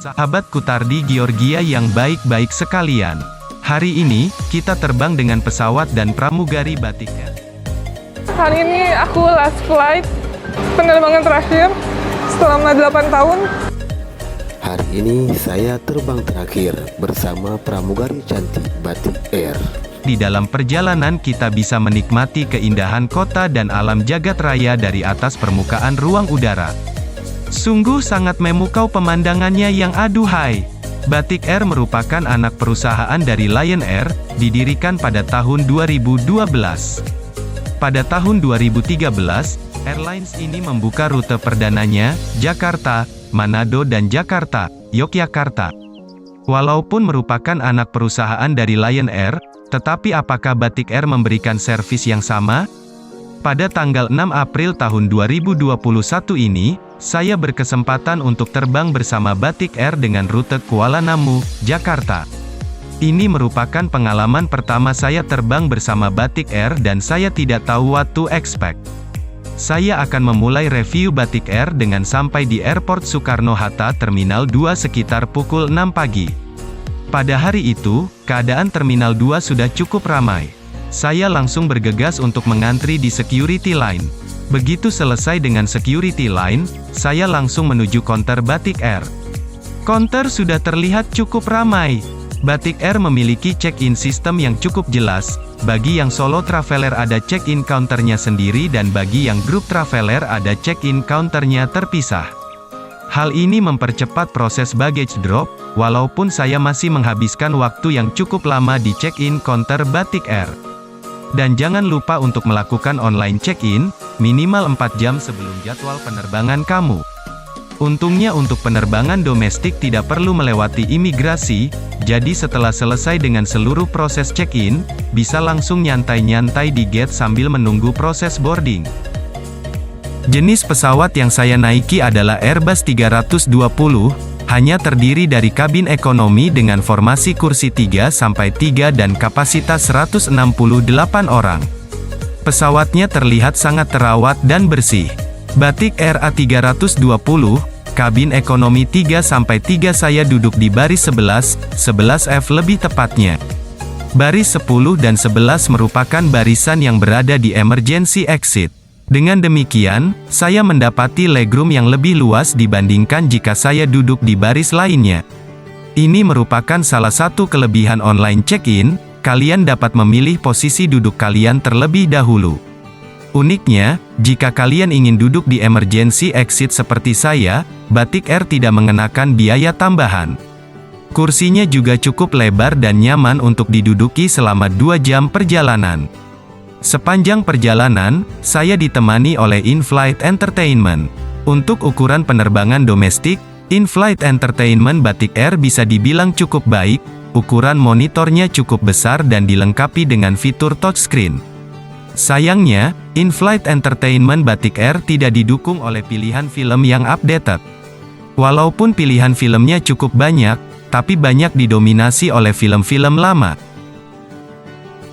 Sahabat Kutardi Georgia yang baik-baik sekalian. Hari ini, kita terbang dengan pesawat dan pramugari Batik Air. Hari ini aku last flight, penerbangan terakhir selama 8 tahun. Hari ini saya terbang terakhir bersama pramugari cantik Batik Air. Di dalam perjalanan kita bisa menikmati keindahan kota dan alam jagat raya dari atas permukaan ruang udara. Sungguh sangat memukau pemandangannya yang aduhai. Batik Air merupakan anak perusahaan dari Lion Air, didirikan pada tahun 2012. Pada tahun 2013, airlines ini membuka rute perdananya, Jakarta, Manado dan Jakarta, Yogyakarta. Walaupun merupakan anak perusahaan dari Lion Air, tetapi apakah Batik Air memberikan servis yang sama? Pada tanggal 6 April tahun 2021 ini, saya berkesempatan untuk terbang bersama Batik Air dengan rute Kuala Namu, Jakarta. Ini merupakan pengalaman pertama saya terbang bersama Batik Air dan saya tidak tahu what to expect. Saya akan memulai review Batik Air dengan sampai di Airport Soekarno-Hatta Terminal 2 sekitar pukul 6 pagi. Pada hari itu, keadaan Terminal 2 sudah cukup ramai. Saya langsung bergegas untuk mengantri di security line. Begitu selesai dengan security line, saya langsung menuju counter Batik Air. Counter sudah terlihat cukup ramai. Batik Air memiliki check-in system yang cukup jelas. Bagi yang solo traveler ada check-in counternya sendiri dan bagi yang grup traveler ada check-in counternya terpisah. Hal ini mempercepat proses baggage drop, walaupun saya masih menghabiskan waktu yang cukup lama di check-in counter Batik Air. Dan jangan lupa untuk melakukan online check-in, minimal 4 jam sebelum jadwal penerbangan kamu. Untungnya untuk penerbangan domestik tidak perlu melewati imigrasi, jadi setelah selesai dengan seluruh proses check-in, bisa langsung nyantai-nyantai di gate sambil menunggu proses boarding. Jenis pesawat yang saya naiki adalah Airbus 320, hanya terdiri dari kabin ekonomi dengan formasi kursi 3-3 dan kapasitas 168 orang. Pesawatnya terlihat sangat terawat dan bersih. Batik Air A320, kabin ekonomi 3-3 saya duduk di baris 11, 11F lebih tepatnya. Baris 10 dan 11 merupakan barisan yang berada di emergency exit. Dengan demikian, saya mendapati legroom yang lebih luas dibandingkan jika saya duduk di baris lainnya. Ini merupakan salah satu kelebihan online check-in, kalian dapat memilih posisi duduk kalian terlebih dahulu. Uniknya, jika kalian ingin duduk di emergency exit seperti saya, Batik Air tidak mengenakan biaya tambahan. Kursinya juga cukup lebar dan nyaman untuk diduduki selama 2 jam perjalanan. Sepanjang perjalanan, saya ditemani oleh in-flight entertainment. Untuk ukuran penerbangan domestik, in-flight entertainment Batik Air bisa dibilang cukup baik, ukuran monitornya cukup besar dan dilengkapi dengan fitur touchscreen. Sayangnya, in-flight entertainment Batik Air tidak didukung oleh pilihan film yang updated. Walaupun pilihan filmnya cukup banyak, tapi banyak didominasi oleh film-film lama.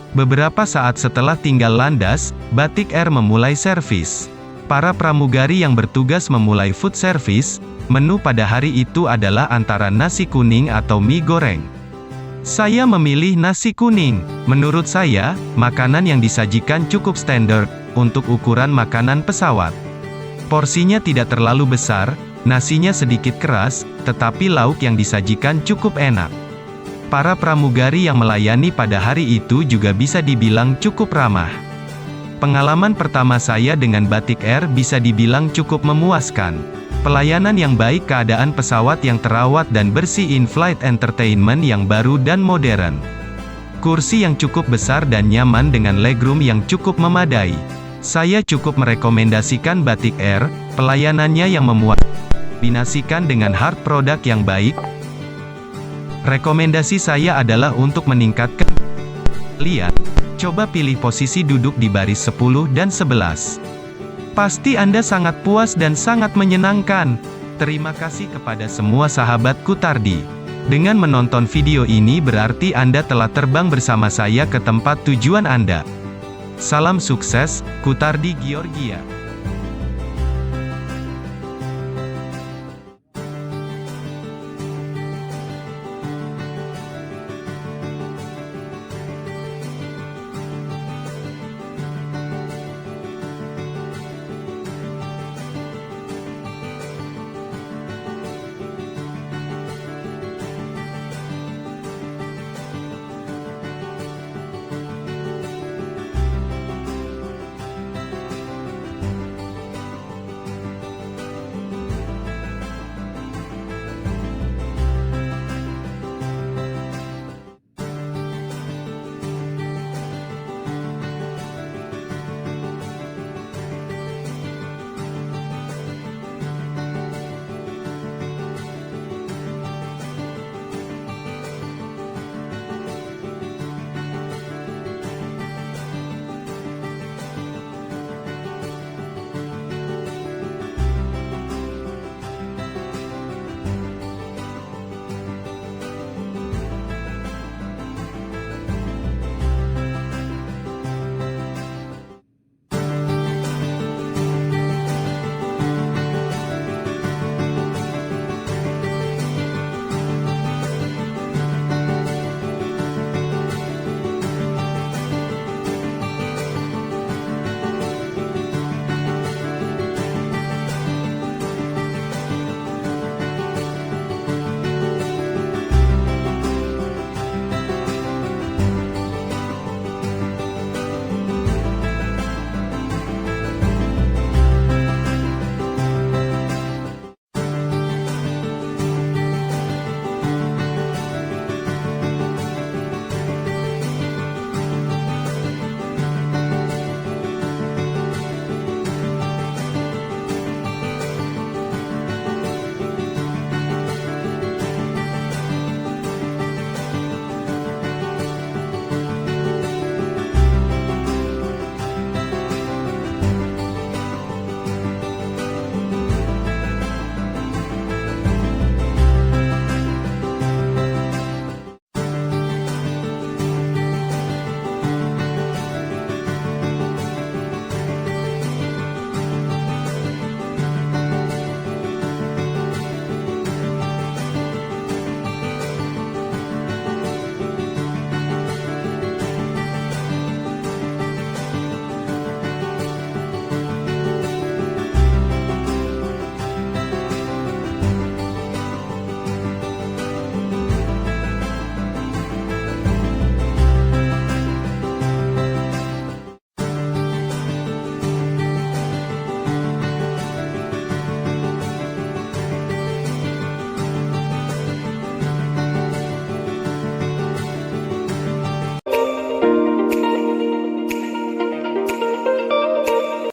Beberapa saat setelah tinggal landas, Batik Air memulai servis. Para pramugari yang bertugas memulai food service, menu pada hari itu adalah antara nasi kuning atau mie goreng. Saya memilih nasi kuning. Menurut saya, makanan yang disajikan cukup standar untuk ukuran makanan pesawat. Porsinya tidak terlalu besar, nasinya sedikit keras, tetapi lauk yang disajikan cukup enak. Para pramugari yang melayani pada hari itu juga bisa dibilang cukup ramah. Pengalaman pertama saya dengan Batik Air bisa dibilang cukup memuaskan. Pelayanan yang baik, keadaan pesawat yang terawat dan bersih, in-flight entertainment yang baru dan modern. Kursi yang cukup besar dan nyaman dengan legroom yang cukup memadai. Saya cukup merekomendasikan Batik Air, pelayanannya yang memuaskan, kombinasikan dengan hard product yang baik. Rekomendasi saya adalah untuk meningkatkan kalian, coba pilih posisi duduk di baris 10 dan 11. Pasti Anda sangat puas dan sangat menyenangkan. Terima kasih kepada semua sahabat Kutardi. Dengan menonton video ini berarti Anda telah terbang bersama saya ke tempat tujuan Anda. Salam sukses, Kutardi Georgia.